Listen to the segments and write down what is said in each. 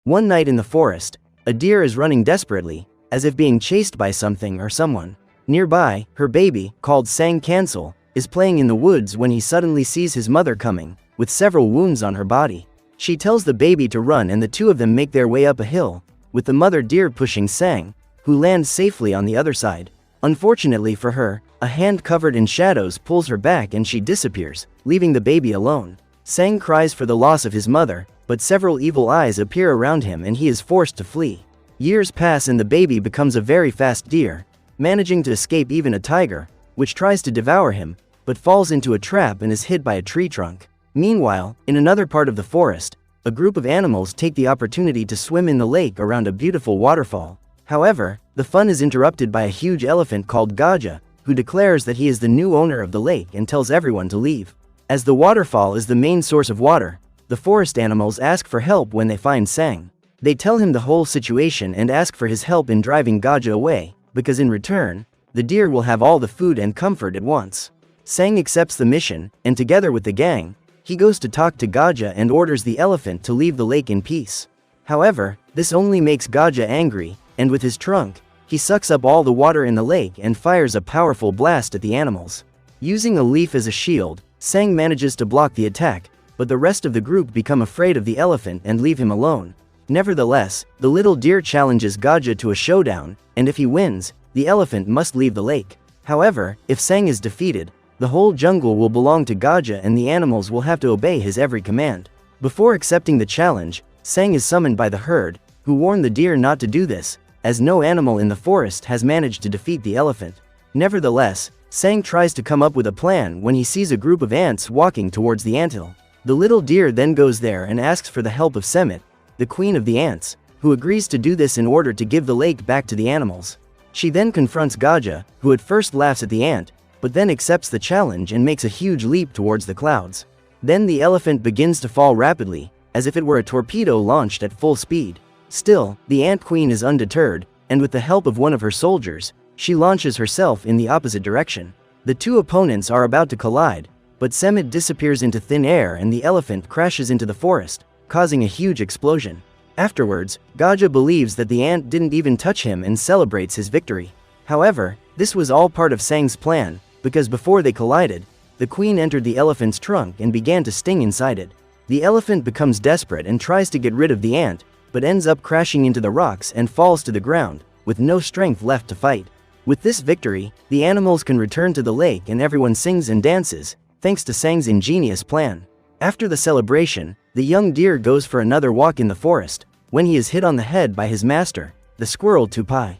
One night in the forest, a deer is running desperately, as if being chased by something or someone. Nearby, her baby, called Sang Cancel, is playing in the woods when he suddenly sees his mother coming, with several wounds on her body. She tells the baby to run and the two of them make their way up a hill, with the mother deer pushing Sang, who lands safely on the other side. Unfortunately for her, a hand covered in shadows pulls her back and she disappears, leaving the baby alone. Sang cries for the loss of his mother, but several evil eyes appear around him and he is forced to flee. Years pass and the baby becomes a very fast deer, managing to escape even a tiger, which tries to devour him, but falls into a trap and is hit by a tree trunk. Meanwhile, in another part of the forest, a group of animals take the opportunity to swim in the lake around a beautiful waterfall. However, the fun is interrupted by a huge elephant called Gaja, who declares that he is the new owner of the lake and tells everyone to leave. As the waterfall is the main source of water, the forest animals ask for help when they find Sang. They tell him the whole situation and ask for his help in driving Gaja away, because in return, the deer will have all the food and comfort at once. Sang accepts the mission, and together with the gang, he goes to talk to Gaja and orders the elephant to leave the lake in peace. However, this only makes Gaja angry, and with his trunk, he sucks up all the water in the lake and fires a powerful blast at the animals. Using a leaf as a shield, Sang manages to block the attack, but the rest of the group become afraid of the elephant and leave him alone. Nevertheless, the little deer challenges Gaja to a showdown, and if he wins, the elephant must leave the lake. However, if Sang is defeated, the whole jungle will belong to Gaja and the animals will have to obey his every command. Before accepting the challenge, Sang is summoned by the herd, who warn the deer not to do this, as no animal in the forest has managed to defeat the elephant. Nevertheless, Sang tries to come up with a plan when he sees a group of ants walking towards the anthill. The little deer then goes there and asks for the help of Semet, the queen of the ants, who agrees to do this in order to give the lake back to the animals. She then confronts Gaja, who at first laughs at the ant, but then accepts the challenge and makes a huge leap towards the clouds. Then the elephant begins to fall rapidly, as if it were a torpedo launched at full speed. Still, the ant queen is undeterred, and with the help of one of her soldiers, she launches herself in the opposite direction. The two opponents are about to collide, but Semet disappears into thin air and the elephant crashes into the forest, causing a huge explosion. Afterwards, Gaja believes that the ant didn't even touch him and celebrates his victory. However, this was all part of Sang's plan, because before they collided, the queen entered the elephant's trunk and began to sting inside it. The elephant becomes desperate and tries to get rid of the ant, but ends up crashing into the rocks and falls to the ground, with no strength left to fight. With this victory, the animals can return to the lake and everyone sings and dances, thanks to Sang's ingenious plan. After the celebration, the young deer goes for another walk in the forest, when he is hit on the head by his master, the squirrel Tupai.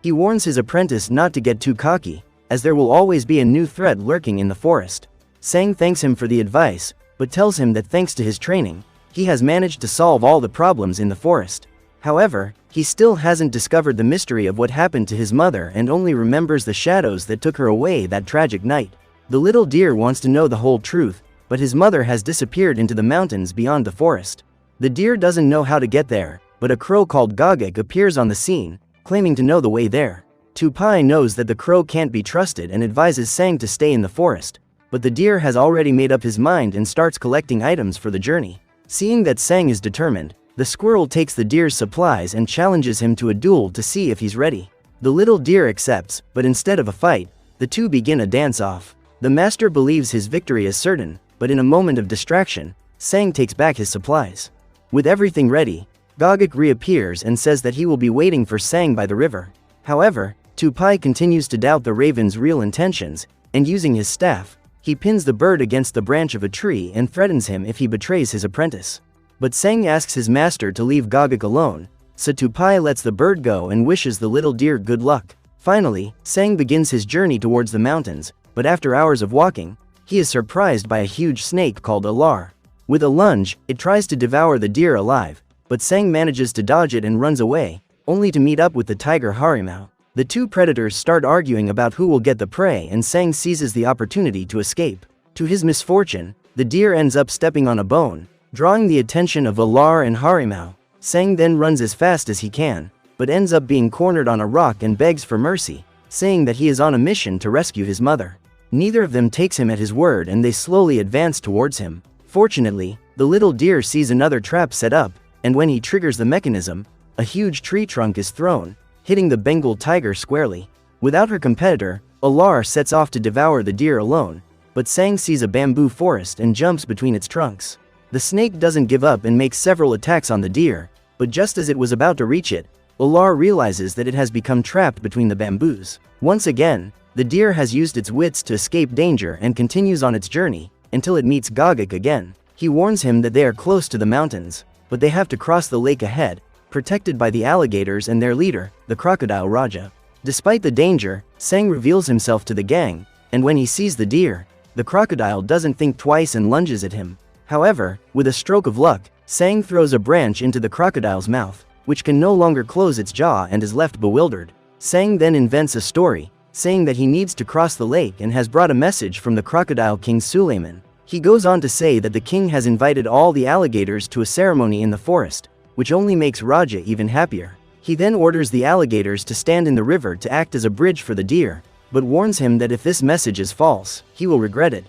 He warns his apprentice not to get too cocky, as there will always be a new threat lurking in the forest. Sang thanks him for the advice, but tells him that thanks to his training, he has managed to solve all the problems in the forest. However, he still hasn't discovered the mystery of what happened to his mother and only remembers the shadows that took her away that tragic night. The little deer wants to know the whole truth, but his mother has disappeared into the mountains beyond the forest. The deer doesn't know how to get there, but a crow called Gagak appears on the scene, claiming to know the way there. Tupai knows that the crow can't be trusted and advises Sang to stay in the forest, but the deer has already made up his mind and starts collecting items for the journey. Seeing that Sang is determined, the squirrel takes the deer's supplies and challenges him to a duel to see if he's ready. The little deer accepts, but instead of a fight, the two begin a dance-off. The master believes his victory is certain, but in a moment of distraction, Sang takes back his supplies. With everything ready, Gagak reappears and says that he will be waiting for Sang by the river. However, Tupai continues to doubt the raven's real intentions, and using his staff, he pins the bird against the branch of a tree and threatens him if he betrays his apprentice. But Sang asks his master to leave Gagak alone, so Tupai lets the bird go and wishes the little deer good luck. Finally, Sang begins his journey towards the mountains, but after hours of walking, he is surprised by a huge snake called a lar. With a lunge, it tries to devour the deer alive, but Sang manages to dodge it and runs away, only to meet up with the tiger Harimau. The two predators start arguing about who will get the prey and Sang seizes the opportunity to escape. To his misfortune, the deer ends up stepping on a bone, drawing the attention of Alar and Harimau. Sang then runs as fast as he can, but ends up being cornered on a rock and begs for mercy, saying that he is on a mission to rescue his mother. Neither of them takes him at his word and they slowly advance towards him. Fortunately, the little deer sees another trap set up, and when he triggers the mechanism, a huge tree trunk is thrown, hitting the Bengal tiger squarely. Without her competitor, Alar sets off to devour the deer alone, but Sang sees a bamboo forest and jumps between its trunks. The snake doesn't give up and makes several attacks on the deer, but just as it was about to reach it, Alar realizes that it has become trapped between the bamboos. Once again, the deer has used its wits to escape danger and continues on its journey, until it meets Gagik again. He warns him that they are close to the mountains, but they have to cross the lake ahead, protected by the alligators and their leader, the crocodile Raja. Despite the danger, Sang reveals himself to the gang, and when he sees the deer, the crocodile doesn't think twice and lunges at him. However, with a stroke of luck, Sang throws a branch into the crocodile's mouth, which can no longer close its jaw and is left bewildered. Sang then invents a story, saying that he needs to cross the lake and has brought a message from the crocodile king Suleiman. He goes on to say that the king has invited all the alligators to a ceremony in the forest, which only makes Raja even happier. He then orders the alligators to stand in the river to act as a bridge for the deer, but warns him that if this message is false, he will regret it.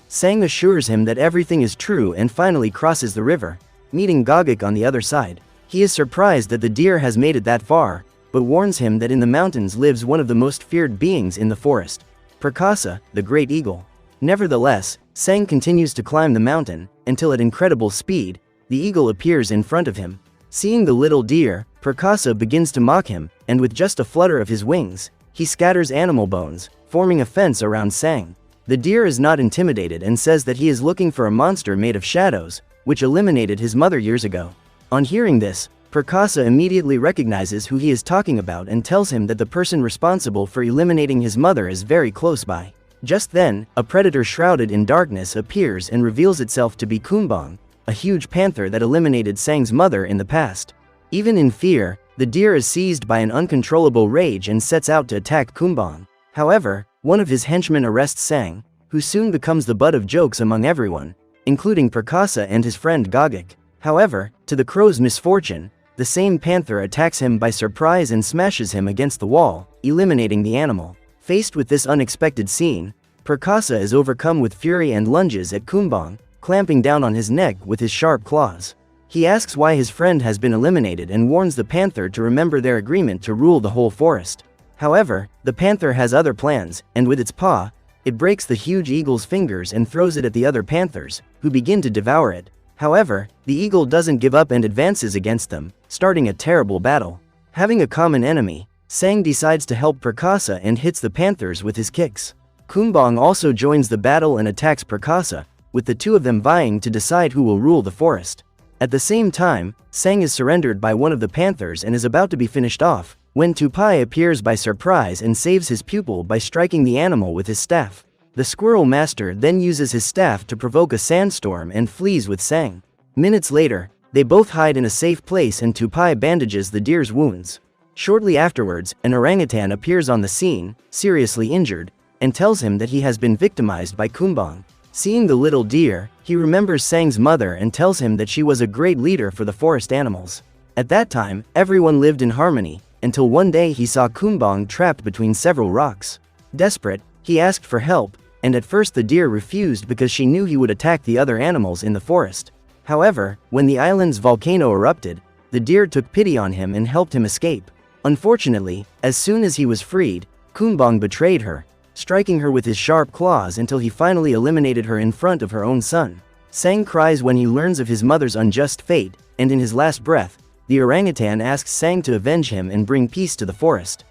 Sang assures him that everything is true and finally crosses the river, meeting Gagik on the other side. He is surprised that the deer has made it that far, but warns him that in the mountains lives one of the most feared beings in the forest, Prakasa, the great eagle. Nevertheless, Sang continues to climb the mountain, until at incredible speed, the eagle appears in front of him. Seeing the little deer, Prakasa begins to mock him, and with just a flutter of his wings, he scatters animal bones, forming a fence around Sang. The deer is not intimidated and says that he is looking for a monster made of shadows, which eliminated his mother years ago. On hearing this, Prakasa immediately recognizes who he is talking about and tells him that the person responsible for eliminating his mother is very close by. Just then, a predator shrouded in darkness appears and reveals itself to be Kumbang, a huge panther that eliminated Sang's mother in the past. Even in fear, the deer is seized by an uncontrollable rage and sets out to attack Kumbang. However, one of his henchmen arrests Sang, who soon becomes the butt of jokes among everyone, including Prakasa and his friend Gagik. However, to the crow's misfortune, the same panther attacks him by surprise and smashes him against the wall, eliminating the animal. Faced with this unexpected scene, Prakasa is overcome with fury and lunges at Kumbang, clamping down on his neck with his sharp claws. He asks why his friend has been eliminated and warns the panther to remember their agreement to rule the whole forest. However, the panther has other plans, and with its paw, it breaks the huge eagle's fingers and throws it at the other panthers, who begin to devour it. However, the eagle doesn't give up and advances against them, starting a terrible battle. Having a common enemy, Sang decides to help Prakasa and hits the panthers with his kicks. Kumbang also joins the battle and attacks Prakasa, with the two of them vying to decide who will rule the forest. At the same time, Sang is surrendered by one of the panthers and is about to be finished off, when Tupai appears by surprise and saves his pupil by striking the animal with his staff. The squirrel master then uses his staff to provoke a sandstorm and flees with Sang. Minutes later, they both hide in a safe place and Tupai bandages the deer's wounds. Shortly afterwards, an orangutan appears on the scene, seriously injured, and tells him that he has been victimized by Kumbang. Seeing the little deer, he remembers Sang's mother and tells him that she was a great leader for the forest animals. At that time, everyone lived in harmony, until one day he saw Kumbang trapped between several rocks. Desperate, he asked for help, and at first the deer refused because she knew he would attack the other animals in the forest. However, when the island's volcano erupted, the deer took pity on him and helped him escape. Unfortunately, as soon as he was freed, Kumbang betrayed her, striking her with his sharp claws until he finally eliminated her in front of her own son. Sang cries when he learns of his mother's unjust fate, and in his last breath, the orangutan asks Sang to avenge him and bring peace to the forest.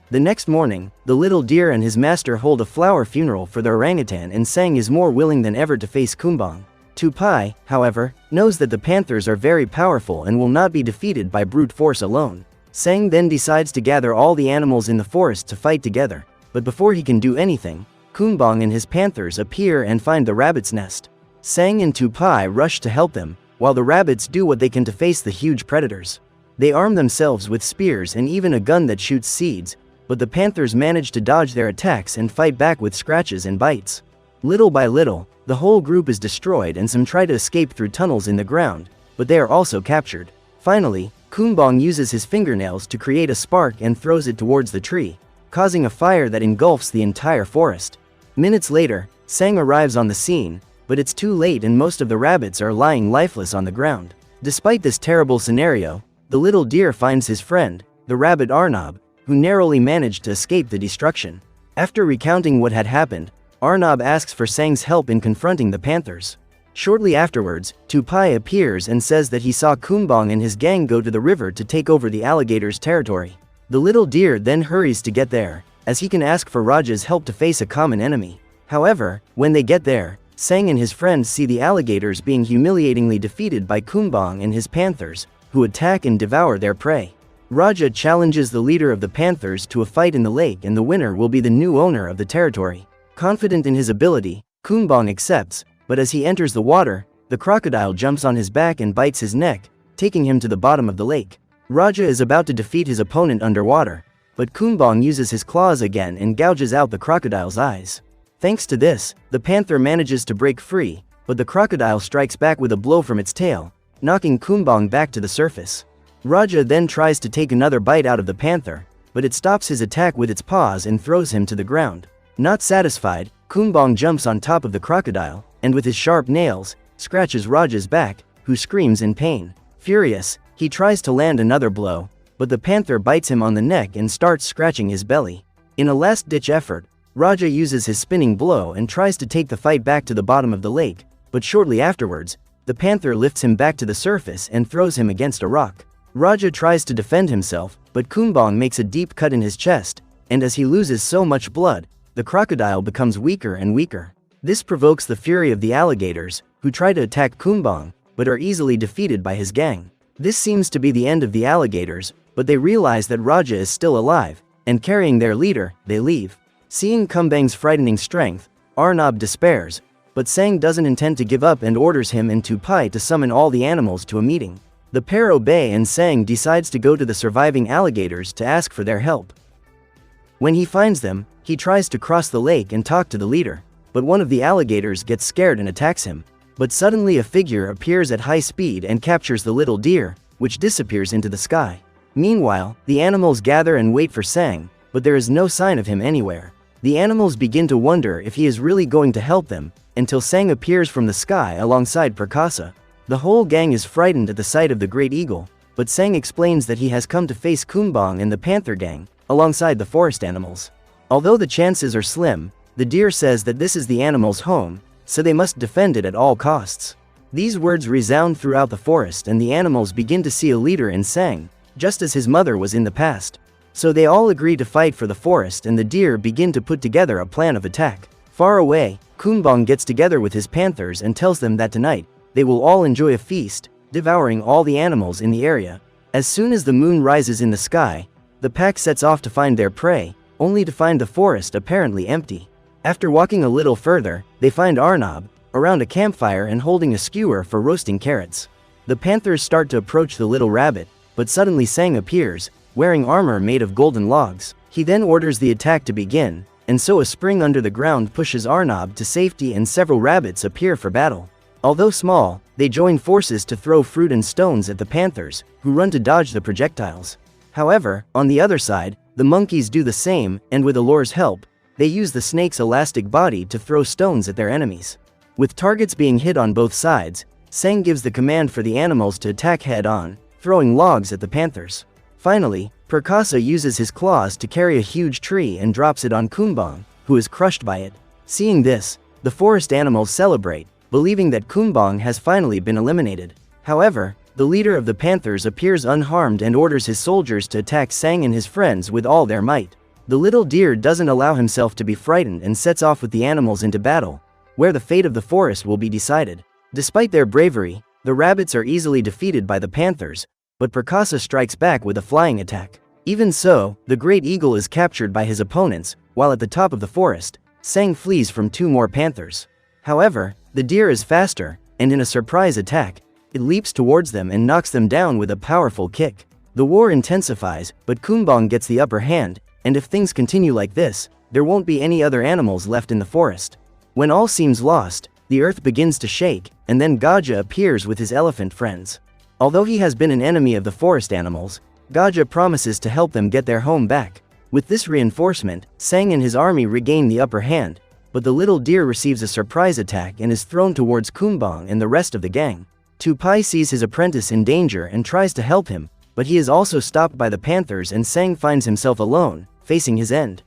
The next morning, the little deer and his master hold a flower funeral for the orangutan and Sang is more willing than ever to face Kumbang. Tupai, however, knows that the panthers are very powerful and will not be defeated by brute force alone. Sang then decides to gather all the animals in the forest to fight together, but before he can do anything, Kumbang and his panthers appear and find the rabbit's nest. Sang and Tupai rush to help them, while the rabbits do what they can to face the huge predators. They arm themselves with spears and even a gun that shoots seeds, but the panthers manage to dodge their attacks and fight back with scratches and bites. Little by little, the whole group is destroyed and some try to escape through tunnels in the ground, but they are also captured. Finally, Kumbang uses his fingernails to create a spark and throws it towards the tree, causing a fire that engulfs the entire forest. Minutes later, Sang arrives on the scene, but it's too late and most of the rabbits are lying lifeless on the ground. Despite this terrible scenario, the little deer finds his friend, the rabbit Arnab, who narrowly managed to escape the destruction. After recounting what had happened, Arnab asks for Sang's help in confronting the panthers. Shortly afterwards, Tupai appears and says that he saw Kumbang and his gang go to the river to take over the alligators' territory. The little deer then hurries to get there, as he can ask for Raja's help to face a common enemy. However, when they get there, Sang and his friends see the alligators being humiliatingly defeated by Kumbang and his panthers, who attack and devour their prey. Raja challenges the leader of the panthers to a fight in the lake, and the winner will be the new owner of the territory. Confident in his ability, Kumbang accepts, but as he enters the water, the crocodile jumps on his back and bites his neck, taking him to the bottom of the lake. Raja is about to defeat his opponent underwater, but Kumbang uses his claws again and gouges out the crocodile's eyes. Thanks to this, the panther manages to break free, but the crocodile strikes back with a blow from its tail, knocking Kumbang back to the surface. Raja then tries to take another bite out of the panther, but it stops his attack with its paws and throws him to the ground. Not satisfied, Kumbang jumps on top of the crocodile, and with his sharp nails, scratches Raja's back, who screams in pain. Furious, he tries to land another blow, but the panther bites him on the neck and starts scratching his belly. In a last-ditch effort, Raja uses his spinning blow and tries to take the fight back to the bottom of the lake, but shortly afterwards, the panther lifts him back to the surface and throws him against a rock. Raja tries to defend himself, but Kumbang makes a deep cut in his chest, and as he loses so much blood, the crocodile becomes weaker and weaker. This provokes the fury of the alligators, who try to attack Kumbang, but are easily defeated by his gang. This seems to be the end of the alligators, but they realize that Raja is still alive, and carrying their leader, they leave. Seeing Kumbang's frightening strength, Arnab despairs, but Sang doesn't intend to give up and orders him and Tupai to summon all the animals to a meeting. The pair obey, and Sang decides to go to the surviving alligators to ask for their help. When he finds them, he tries to cross the lake and talk to the leader, but one of the alligators gets scared and attacks him. But suddenly a figure appears at high speed and captures the little deer, which disappears into the sky. Meanwhile, the animals gather and wait for Sang, but there is no sign of him anywhere. The animals begin to wonder if he is really going to help them, until Sang appears from the sky alongside Prakasa. The whole gang is frightened at the sight of the great eagle, but Sang explains that he has come to face Kumbang and the panther gang, alongside the forest animals. Although the chances are slim, the deer says that this is the animal's home, so they must defend it at all costs. These words resound throughout the forest, and the animals begin to see a leader in Sang, just as his mother was in the past. So they all agree to fight for the forest, and the deer begin to put together a plan of attack. Far away, Kumbang gets together with his panthers and tells them that tonight, they will all enjoy a feast, devouring all the animals in the area. As soon as the moon rises in the sky, the pack sets off to find their prey, only to find the forest apparently empty. After walking a little further, they find Arnab, around a campfire and holding a skewer for roasting carrots. The panthers start to approach the little rabbit, but suddenly Sang appears, wearing armor made of golden logs. He then orders the attack to begin, and so a spring under the ground pushes Arnab to safety, and several rabbits appear for battle. Although small, they join forces to throw fruit and stones at the panthers, who run to dodge the projectiles. However, on the other side, the monkeys do the same, and with Allore's help, they use the snake's elastic body to throw stones at their enemies. With targets being hit on both sides, Sang gives the command for the animals to attack head-on, throwing logs at the panthers. Finally, Prakasa uses his claws to carry a huge tree and drops it on Kumbang, who is crushed by it. Seeing this, the forest animals celebrate, believing that Kumbang has finally been eliminated. However, the leader of the panthers appears unharmed and orders his soldiers to attack Sang and his friends with all their might. The little deer doesn't allow himself to be frightened and sets off with the animals into battle, where the fate of the forest will be decided. Despite their bravery, the rabbits are easily defeated by the panthers, but Prakasa strikes back with a flying attack. Even so, the great eagle is captured by his opponents, while at the top of the forest, Sang flees from two more panthers. However, the deer is faster, and in a surprise attack, it leaps towards them and knocks them down with a powerful kick. The war intensifies, but Kumbang gets the upper hand, and if things continue like this, there won't be any other animals left in the forest. When all seems lost, the earth begins to shake, and then Gaja appears with his elephant friends. Although he has been an enemy of the forest animals, Gaja promises to help them get their home back. With this reinforcement, Sang and his army regain the upper hand, but the little deer receives a surprise attack and is thrown towards Kumbang and the rest of the gang. Tupai sees his apprentice in danger and tries to help him, but he is also stopped by the panthers and Sang finds himself alone, facing his end.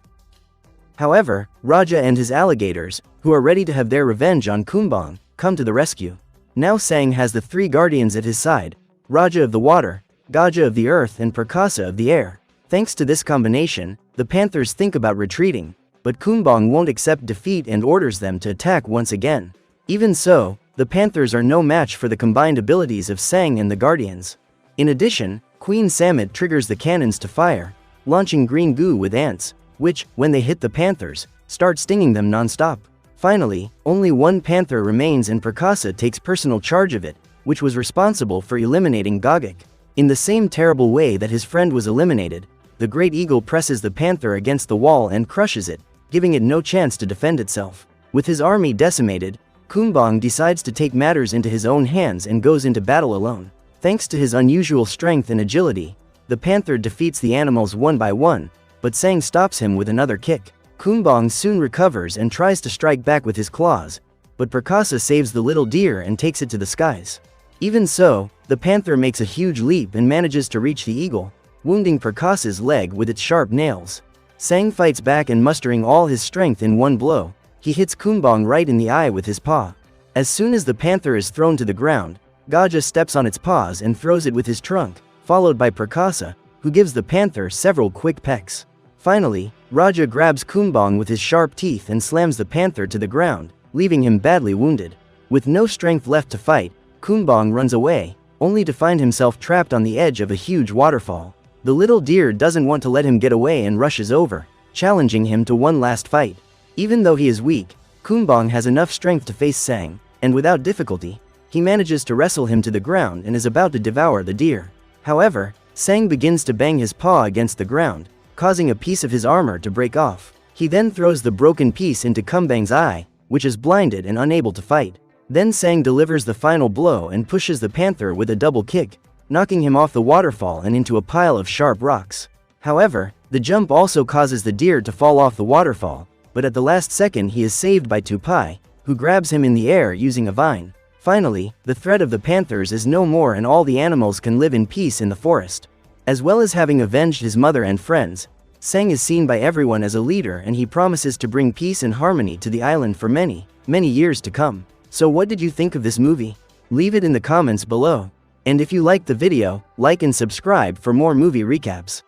However, Raja and his alligators, who are ready to have their revenge on Kumbang, come to the rescue. Now Sang has the 3 guardians at his side, Raja of the water, Gaja of the earth and Prakasa of the air. Thanks to this combination, the panthers think about retreating, but Kumbang won't accept defeat and orders them to attack once again. Even so, the panthers are no match for the combined abilities of Sang and the guardians. In addition, Queen Samit triggers the cannons to fire, launching green goo with ants, which, when they hit the panthers, start stinging them non-stop. Finally, only one panther remains and Prakasa takes personal charge of it, which was responsible for eliminating Gagak. In the same terrible way that his friend was eliminated, the great eagle presses the panther against the wall and crushes it, giving it no chance to defend itself. With his army decimated, Kumbang decides to take matters into his own hands and goes into battle alone. Thanks to his unusual strength and agility, the panther defeats the animals one by one, but Sang stops him with another kick. Kumbang soon recovers and tries to strike back with his claws, but Prakasa saves the little deer and takes it to the skies. Even so, the panther makes a huge leap and manages to reach the eagle, wounding Prakasa's leg with its sharp nails. Sang fights back and mustering all his strength in one blow, he hits Kumbang right in the eye with his paw. As soon as the panther is thrown to the ground, Gaja steps on its paws and throws it with his trunk, followed by Prakasa, who gives the panther several quick pecks. Finally, Raja grabs Kumbang with his sharp teeth and slams the panther to the ground, leaving him badly wounded. With no strength left to fight, Kumbang runs away, only to find himself trapped on the edge of a huge waterfall. The little deer doesn't want to let him get away and rushes over, challenging him to one last fight. Even though he is weak, Kumbang has enough strength to face Sang, and without difficulty, he manages to wrestle him to the ground and is about to devour the deer. However, Sang begins to bang his paw against the ground, causing a piece of his armor to break off. He then throws the broken piece into Kumbang's eye, which is blinded and unable to fight. Then Sang delivers the final blow and pushes the panther with a double kick, knocking him off the waterfall and into a pile of sharp rocks. However, the jump also causes the deer to fall off the waterfall, but at the last second he is saved by Tupai, who grabs him in the air using a vine. Finally, the threat of the panthers is no more and all the animals can live in peace in the forest. As well as having avenged his mother and friends, Sang is seen by everyone as a leader and he promises to bring peace and harmony to the island for many, many years to come. So what did you think of this movie? Leave it in the comments below. And if you liked the video, like and subscribe for more movie recaps.